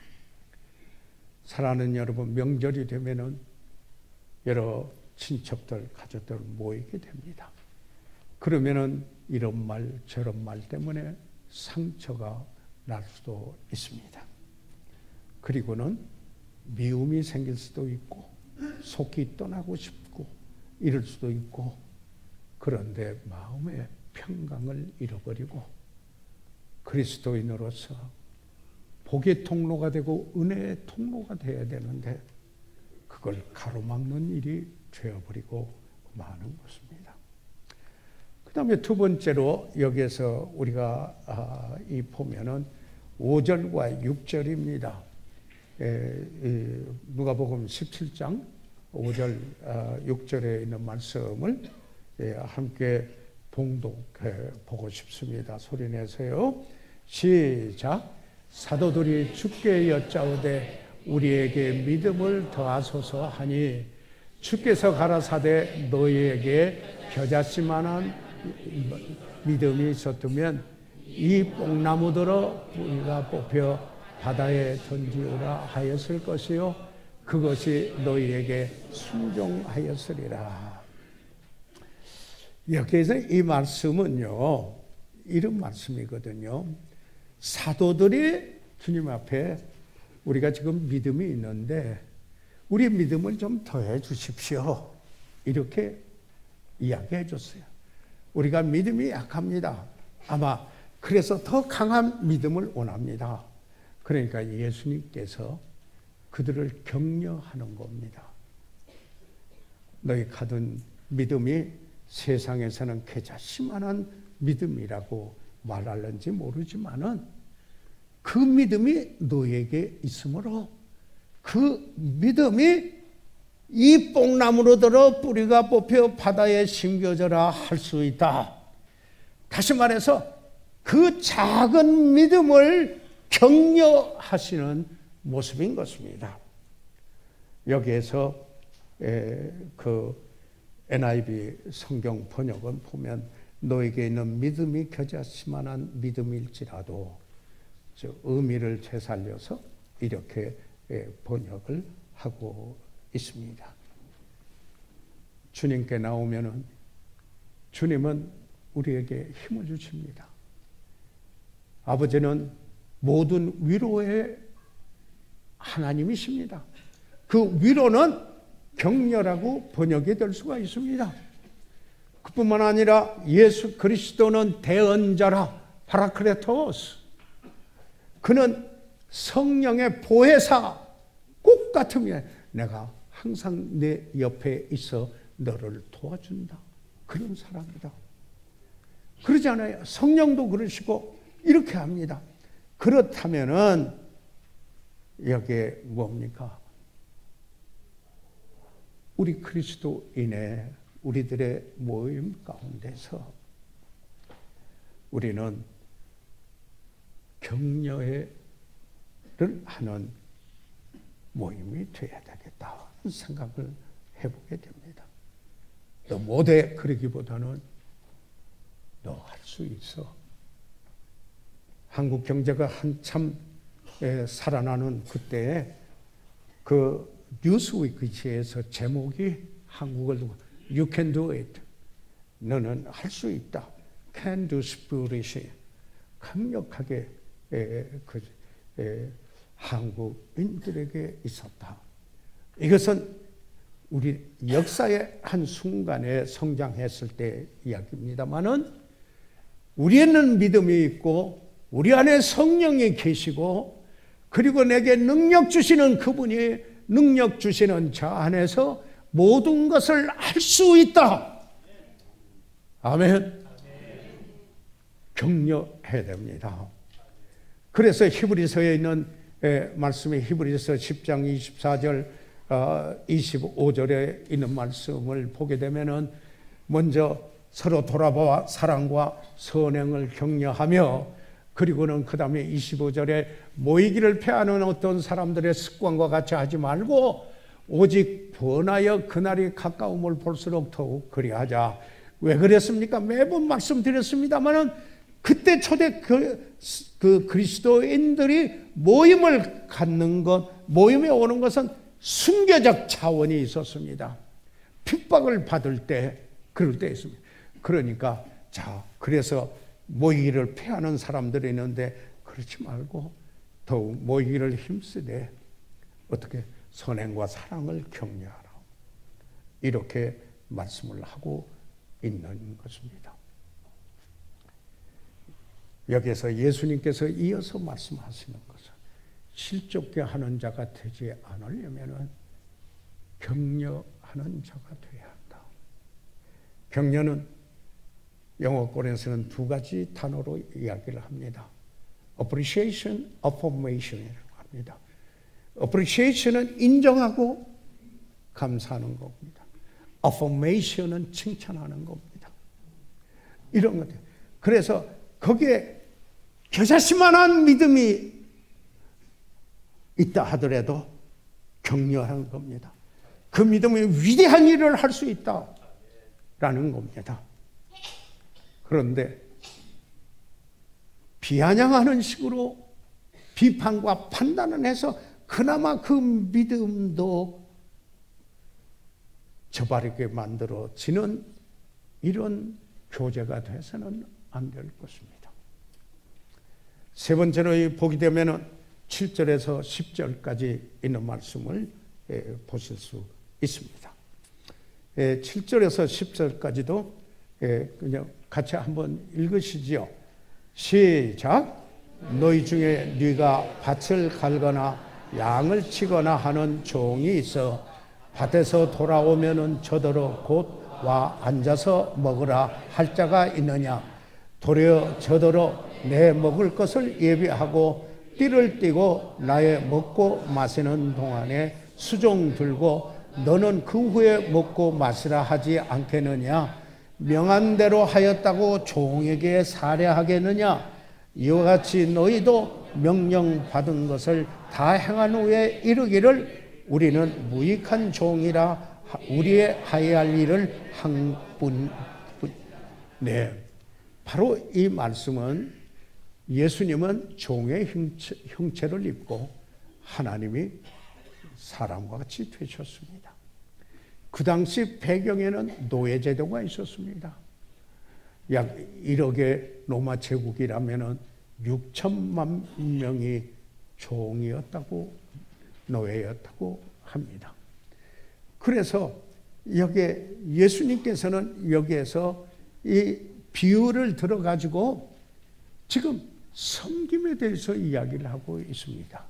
사랑하는 여러분, 명절이 되면은 여러 친척들, 가족들 모이게 됩니다. 그러면은 이런 말, 저런 말 때문에 상처가 날 수도 있습니다. 그리고는 미움이 생길 수도 있고 속이 떠나고 싶고 이럴 수도 있고 그런데 마음의 평강을 잃어버리고 그리스도인으로서 복의 통로가 되고 은혜의 통로가 되어야 되는데 그걸 가로막는 일이 되어버리고 마는 것입니다. 그 다음에 두 번째로 여기에서 우리가 이 보면은 5절과 6절입니다. 누가복음 17장 5절 6절에 있는 말씀을 함께 봉독해 보고 싶습니다. 소리 내세요. 시작. 사도들이 주께 여짜오되 우리에게 믿음을 더하소서 하니 주께서 가라사대 너희에게 겨자씨만한 믿음이 있었다면 이 뽕나무들어 우리가 뽑혀 바다에 던지우라 하였을 것이요 그것이 너희에게 순종하였으리라. 여기에서 이 말씀은요, 이런 말씀이거든요. 사도들이 주님 앞에 우리가 지금 믿음이 있는데 우리 믿음을 좀 더해 주십시오. 이렇게 이야기해 줬어요. 우리가 믿음이 약합니다. 아마 그래서 더 강한 믿음을 원합니다. 그러니까 예수님께서 그들을 격려하는 겁니다. 너희 가진 믿음이 세상에서는 겨자씨만한 믿음이라고 말하는지 모르지만은 그 믿음이 너에게 있으므로 그 믿음이 이 뽕나무로 들어 뿌리가 뽑혀 바다에 심겨져라 할 수 있다. 다시 말해서 그 작은 믿음을 격려하시는 모습인 것입니다. 여기에서 그 NIV 성경 번역은 보면 너에게 있는 믿음이 겨자씨만한 믿음일지라도 의미를 되살려서 이렇게 번역을 하고 있습니다. 주님께 나오면은 주님은 우리에게 힘을 주십니다. 아버지는 모든 위로의 하나님이십니다. 그 위로는 격려라고 번역이 될 수가 있습니다. 그뿐만 아니라 예수 그리스도는 대언자라 파라크레토스. 그는 성령의 보혜사 꼭 같으면 내가 항상 내 옆에 있어 너를 도와준다. 그런 사람이다. 그러지 않아요. 성령도 그러시고 이렇게 합니다. 그렇다면은 여기에 뭡니까? 우리 그리스도인의 우리들의 모임 가운데서 우리는 격려를 하는 모임이 되어야 되겠다 생각을 해보게 됩니다. 너 못해 그러기보다는 너 할 수 있어. 한국 경제가 한참 살아나는 그때에 그 뉴스위크지에서 제목이 한국을 두고 You can do it. 너는 할 수 있다. Can do spirit이 강력하게 한국인들에게 있었다. 이것은 우리 역사의 한 순간에 성장했을 때 이야기입니다만은 우리에는 믿음이 있고 우리 안에 성령이 계시고 그리고 내게 능력 주시는 그분이 능력 주시는 저 안에서 모든 것을 할 수 있다. 아멘. 격려해야 됩니다. 그래서 히브리서에 있는 말씀이 히브리서 10장 24절 25절에 있는 말씀을 보게 되면은 먼저 서로 돌아보아 사랑과 선행을 격려하며 그리고는 그 다음에 25절에 모이기를 패하는 어떤 사람들의 습관과 같이 하지 말고 오직 번하여 그날이 가까움을 볼수록 더욱 그리하자. 왜 그랬습니까? 매번 말씀드렸습니다만은 그때 초대 그 그리스도인들이 모임을 갖는 것, 모임에 오는 것은 순교적 차원이 있었습니다. 핍박을 받을 때, 그럴 때 있습니다. 그러니까, 그래서 모이기를 패하는 사람들이 있는데, 그렇지 말고, 더욱 모이기를 힘쓰되, 어떻게 선행과 사랑을 격려하라. 이렇게 말씀을 하고 있는 것입니다. 여기에서 예수님께서 이어서 말씀하시는 것은 실족게 하는 자가 되지 않으려면 격려하는 자가 되어야 한다. 격려는 영어권에서는 두 가지 단어로 이야기를 합니다. appreciation, affirmation이라고 합니다. appreciation은 인정하고 감사하는 겁니다. affirmation은 칭찬하는 겁니다. 이런 것들. 그래서 거기에 겨자씨만한 믿음이 있다 하더라도 격려하는 겁니다. 그 믿음이 위대한 일을 할 수 있다라는 겁니다. 그런데 비아냥하는 식으로 비판과 판단을 해서 그나마 그 믿음도 저바르게 만들어지는 이런 교제가 돼서는 안 될 것입니다. 세 번째로 보게 되면은 7절에서 10절까지 있는 말씀을 보실 수 있습니다. 7절에서 10절까지도 그냥 같이 한번 읽으시죠. 시작. 너희 중에 네가 밭을 갈거나 양을 치거나 하는 종이 있어 밭에서 돌아오면은 저더러 곧 와 앉아서 먹으라 할 자가 있느냐. 도리어 저더러 내 먹을 것을 예비하고 띠를 띠고 나의 먹고 마시는 동안에 수종 들고 너는 그 후에 먹고 마시라 하지 않겠느냐. 명한 대로 하였다고 종에게 살해하겠느냐. 이와 같이 너희도 명령 받은 것을 다 행한 후에 이르기를 우리는 무익한 종이라 우리의 하여야 할 일을 한 뿐. 네, 바로 이 말씀은 예수님은 종의 형체를 입고 하나님이 사람과 같이 되셨습니다. 그 당시 배경에는 노예제도가 있었습니다. 약 1억의 로마 제국이라면 6천만 명이 종이었다고, 노예였다고 합니다. 그래서 여기에 예수님께서는 여기에서 이 비유를 들어가지고 지금 섬김에 대해서 이야기를 하고 있습니다.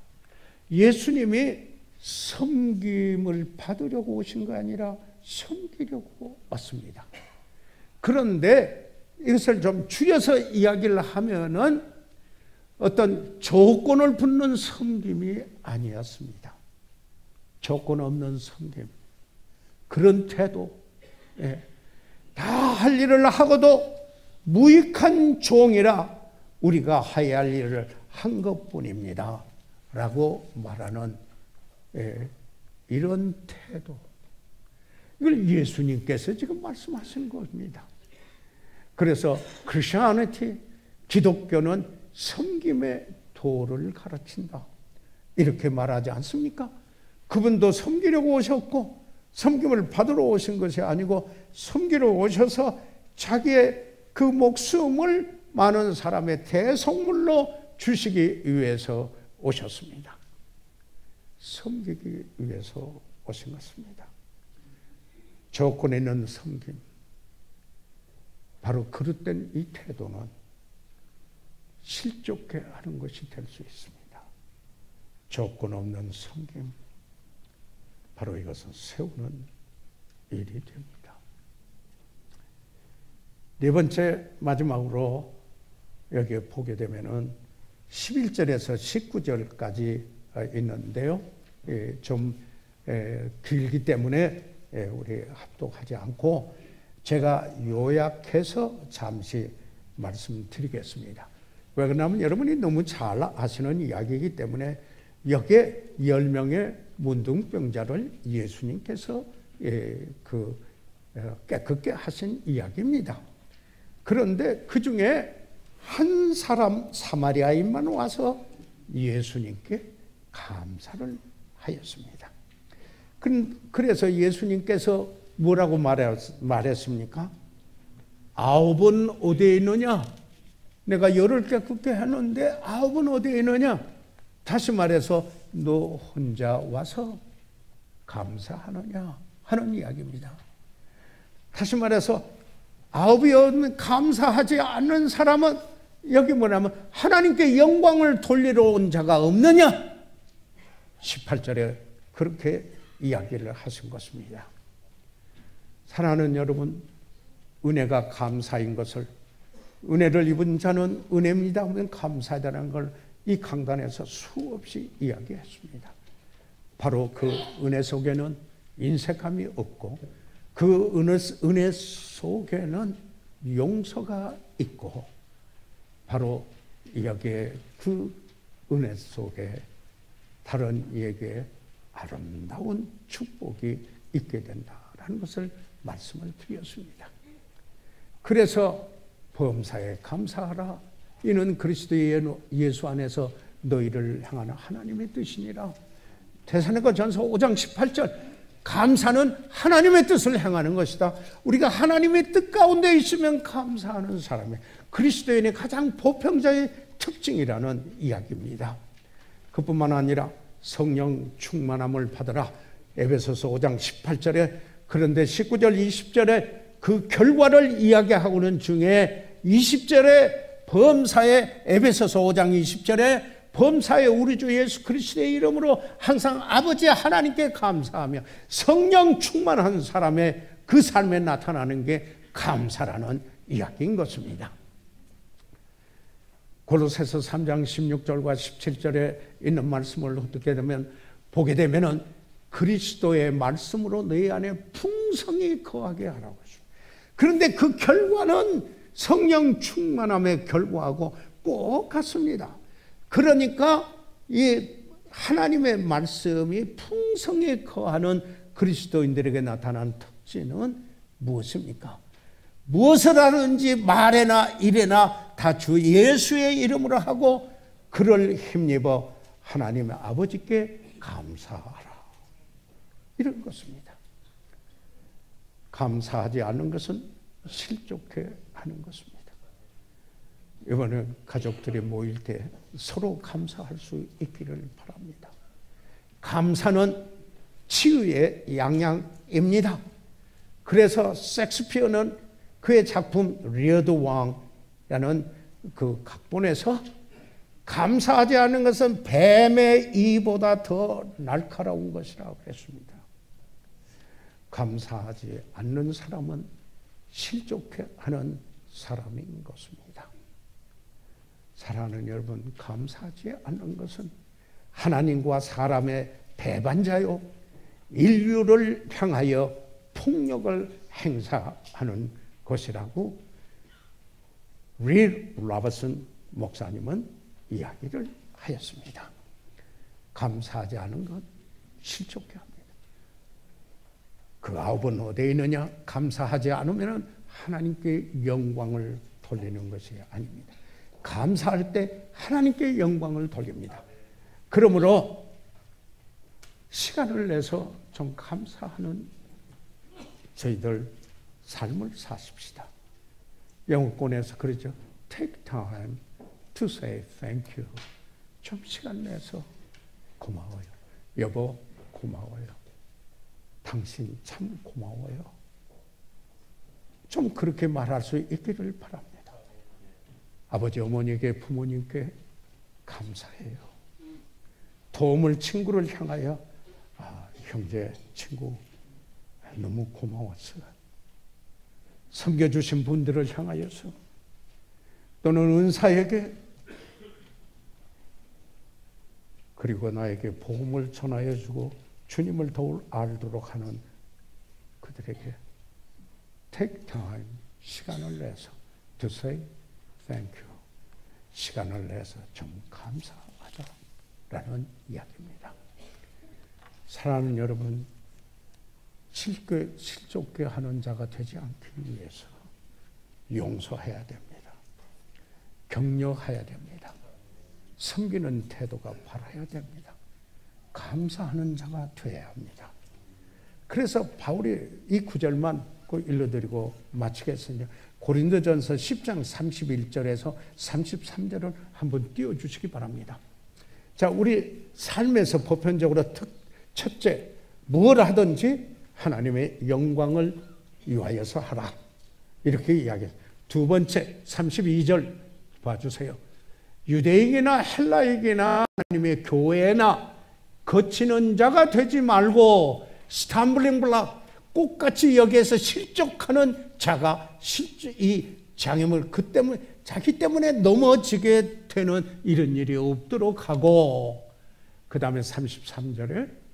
예수님이 섬김을 받으려고 오신 거 아니라 섬기려고 왔습니다. 그런데 이것을 좀 줄여서 이야기를 하면은 어떤 조건을 붙는 섬김이 아니었습니다. 조건 없는 섬김. 그런 태도. 다 할 일을 하고도 무익한 종이라 우리가 해야 할 일을 한 것뿐입니다. 라고 말하는 이런 태도. 이걸 예수님께서 지금 말씀하신 겁니다. 그래서 크리스천리티, 기독교는 섬김의 도를 가르친다. 이렇게 말하지 않습니까? 그분도 섬기려고 오셨고 섬김을 받으러 오신 것이 아니고 섬기러 오셔서 자기의 그 목숨을 많은 사람의 대속물로 주시기 위해서 오셨습니다. 섬기기 위해서 오신 것입니다. 조건 있는 섬김. 바로 그릇된 이 태도는 실족해 하는 것이 될 수 있습니다. 조건 없는 섬김. 바로 이것은 세우는 일이 됩니다. 네 번째 마지막으로 여기에 보게 되면은 11절에서 19절까지 있는데요. 좀 길기 때문에 우리 합독하지 않고 제가 요약해서 잠시 말씀드리겠습니다. 왜 그러냐면 여러분이 너무 잘 아시는 이야기이기 때문에 여기에 10명의 문둥병자를 예수님께서 깨끗게 하신 이야기입니다. 그런데 그 중에 한 사람 사마리아인만 와서 예수님께 감사를 하였습니다. 그래서 예수님께서 뭐라고 말했습니까? 9은 어디에 있느냐? 내가 열을 깨끗게 했는데 9은 어디에 있느냐? 다시 말해서 너 혼자 와서 감사하느냐 하는 이야기입니다. 다시 말해서 9이 감사하지 않는 사람은 여기 뭐냐면 하나님께 영광을 돌리러 온 자가 없느냐? 18절에 그렇게 이야기를 하신 것입니다. 사랑하는 여러분, 은혜가 감사인 것을, 은혜를 입은 자는 은혜입니다 하면 감사하다는 걸 이 강단에서 수없이 이야기했습니다. 바로 그 은혜 속에는 인색함이 없고 그 은혜 속에는 용서가 있고 바로 여기에 그 은혜 속에 다른 이에게 아름다운 축복이 있게 된다라는 것을 말씀을 드렸습니다. 그래서 범사에 감사하라. 이는 그리스도 예수 안에서 너희를 향하는 하나님의 뜻이니라. 데살로니가 전서 5장 18절. 감사는 하나님의 뜻을 행하는 것이다. 우리가 하나님의 뜻 가운데 있으면 감사하는 사람이 그리스도인의 가장 보편자의 특징이라는 이야기입니다. 그뿐만 아니라 성령 충만함을 받으라. 에베소서 5장 18절에 그런데 19절 20절에 그 결과를 이야기하고는 중에 20절에 범사에 에베소서 5장 20절에 범사에 우리 주 예수 그리스도의 이름으로 항상 아버지 하나님께 감사하며 성령 충만한 사람의 그 삶에 나타나는 게 감사라는 이야기인 것입니다. 골로새서 3장 16절과 17절에 있는 말씀을 보게 되면은 그리스도의 말씀으로 너희 안에 풍성히 거하게 하라고 했습니다. 그런데 그 결과는 성령 충만함의 결과하고 꼭 같습니다. 그러니까 이 하나님의 말씀이 풍성히 거하는 그리스도인들에게 나타난 특징은 무엇입니까? 무엇을 하든지 말에나 일에나 다 주 예수의 이름으로 하고 그를 힘입어 하나님의 아버지께 감사하라. 이런 것입니다. 감사하지 않는 것은 실족해 하는 것입니다. 이번에 가족들이 모일 때 서로 감사할 수 있기를 바랍니다. 감사는 치유의 양양입니다. 그래서 셰익스피어는 그의 작품 리어드 왕이라는 그 각본에서 감사하지 않는 것은 뱀의 이보다 더 날카로운 것이라고 했습니다. 감사하지 않는 사람은 실족해하는 사람인 것입니다. 사랑하는 여러분, 감사하지 않는 것은 하나님과 사람의 배반자요, 인류를 향하여 폭력을 행사하는 것이라고 릴 로버슨 목사님은 이야기를 하였습니다. 감사하지 않은 것 실족해 합니다. 그 아홉은 어디에 있느냐? 감사하지 않으면 하나님께 영광을 돌리는 것이 아닙니다. 감사할 때 하나님께 영광을 돌립니다. 그러므로 시간을 내서 좀 감사하는 저희들 삶을 사십시다. 영어권에서 그러죠. Take time to say thank you. 좀 시간 내서 고마워요. 여보 고마워요. 당신 참 고마워요. 좀 그렇게 말할 수 있기를 바랍니다. 아버지 어머니에게 부모님께 감사해요. 도움을 친구를 향하여 형제 친구 너무 고마웠어요. 섬겨주신 분들을 향하여서 또는 은사에게 그리고 나에게 복음을 전하여 주고 주님을 더 알도록 하는 그들에게 take time 시간을 내서 to say thank you 시간을 내서 좀 감사하자라는 이야기입니다. 사랑하는 여러분, 실족게 하는 자가 되지 않기 위해서 용서해야 됩니다. 격려해야 됩니다. 섬기는 태도가 바라야 됩니다. 감사하는 자가 되어야 합니다. 그래서 바울이 이 구절만 꼭 읽어드리고 마치겠습니다. 고린도전서 10장 31절에서 33절을 한번 띄워주시기 바랍니다. 자, 우리 삶에서 보편적으로 첫째, 무엇을 하든지 하나님의 영광을 위하여서 하라. 이렇게 이야기해요. 두 번째, 32절 봐주세요. 유대인이나 헬라인이나 하나님의 교회나 거치는 자가 되지 말고 스탬블링 블락, 꽃같이 여기에서 실족하는 자가 이 장애물 자기 때문에 넘어지게 되는 이런 일이 없도록 하고, 그 다음에 33절에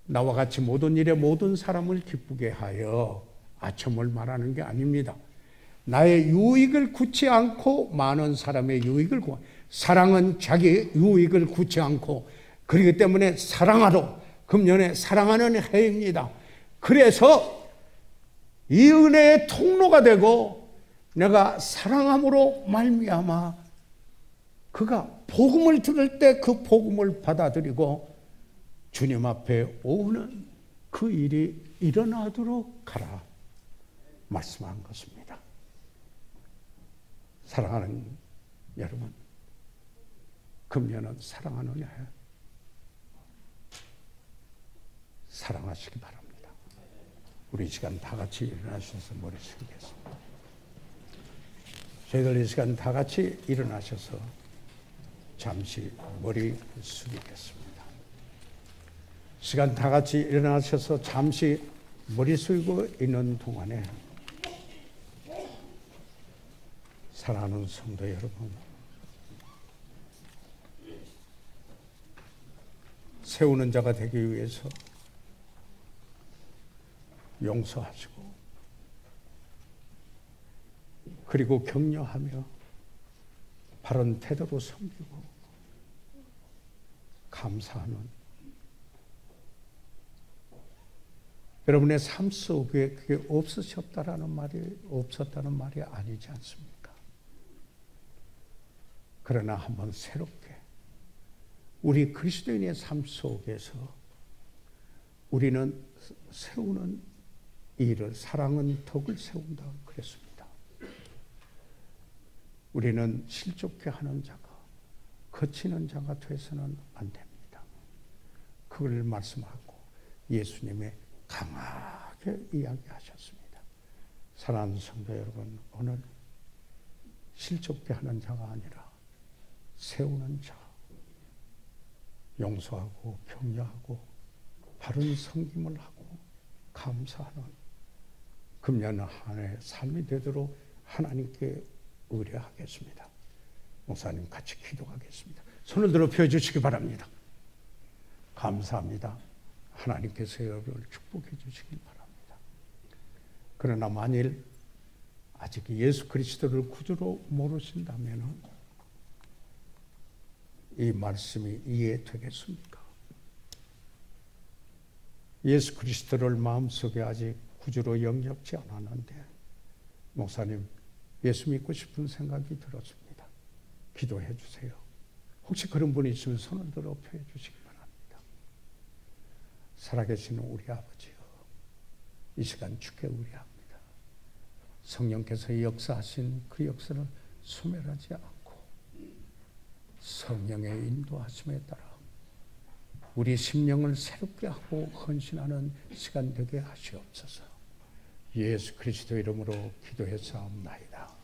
나와 같이 모든 일에 모든 사람을 기쁘게 하여 아첨을 말하는 게 아닙니다. 나의 유익을 굳지 않고 많은 사람의 유익을 구하. 사랑은 자기 유익을 굳지 않고, 그렇기 때문에 사랑하러, 금년에 사랑하는 해입니다. 그래서 이 은혜의 통로가 되고 내가 사랑함으로 말미암아 그가 복음을 들을 때 그 복음을 받아들이고 주님 앞에 오는 그 일이 일어나도록 하라 말씀한 것입니다. 사랑하는 여러분, 금년은 사랑하는 해, 사랑하시기 바랍니다. 우리 이 시간 다 같이 일어나셔서 머리 숙이겠습니다. 저희들 이 시간 다 같이 일어나셔서 잠시 머리 숙이겠습니다. 시간 다 같이 일어나셔서 잠시 머리 숙이고 있는 동안에 사랑하는 성도 여러분, 세우는 자가 되기 위해서 용서하시고 그리고 격려하며 바른 태도로 섬기고 감사하는 여러분의 삶 속에 그게 없었다는 말이 아니지 않습니까? 그러나 한번 새롭게 우리 그리스도인의 삶 속에서 우리는 세우는 일을, 사랑은 덕을 세운다 그랬습니다. 우리는 실족해 하는 자가, 거치는 자가 되어서는 안 됩니다. 그걸 말씀하고 예수님의 강하게 이야기하셨습니다. 사랑하는 성도 여러분, 오늘 실족해 하는 자가 아니라 세우는 자, 용서하고 격려하고 바른 섬김을 하고 감사하는 금년 한 해 삶이 되도록 하나님께 의뢰하겠습니다. 목사님 같이 기도하겠습니다. 손을 들어 펴주시기 바랍니다. 감사합니다. 하나님께서 여러분을 축복해 주시기 바랍니다. 그러나 만일 아직 예수 그리스도를 구주로 모르신다면 이 말씀이 이해되겠습니까? 예수 그리스도를 마음속에 아직 구주로 영접지 않았는데 목사님 예수 믿고 싶은 생각이 들었습니다. 기도해 주세요. 혹시 그런 분이 있으면 손을 들어 펴 주시기 바랍니다. 살아계시는 우리 아버지요, 이 시간 주께 의뢰합니다. 성령께서 역사하신 그 역사를 소멸하지 않고 성령의 인도하심에 따라 우리 심령을 새롭게 하고 헌신하는 시간 되게 하시옵소서. 예수 그리스도 이름으로 기도해 사옵나이다.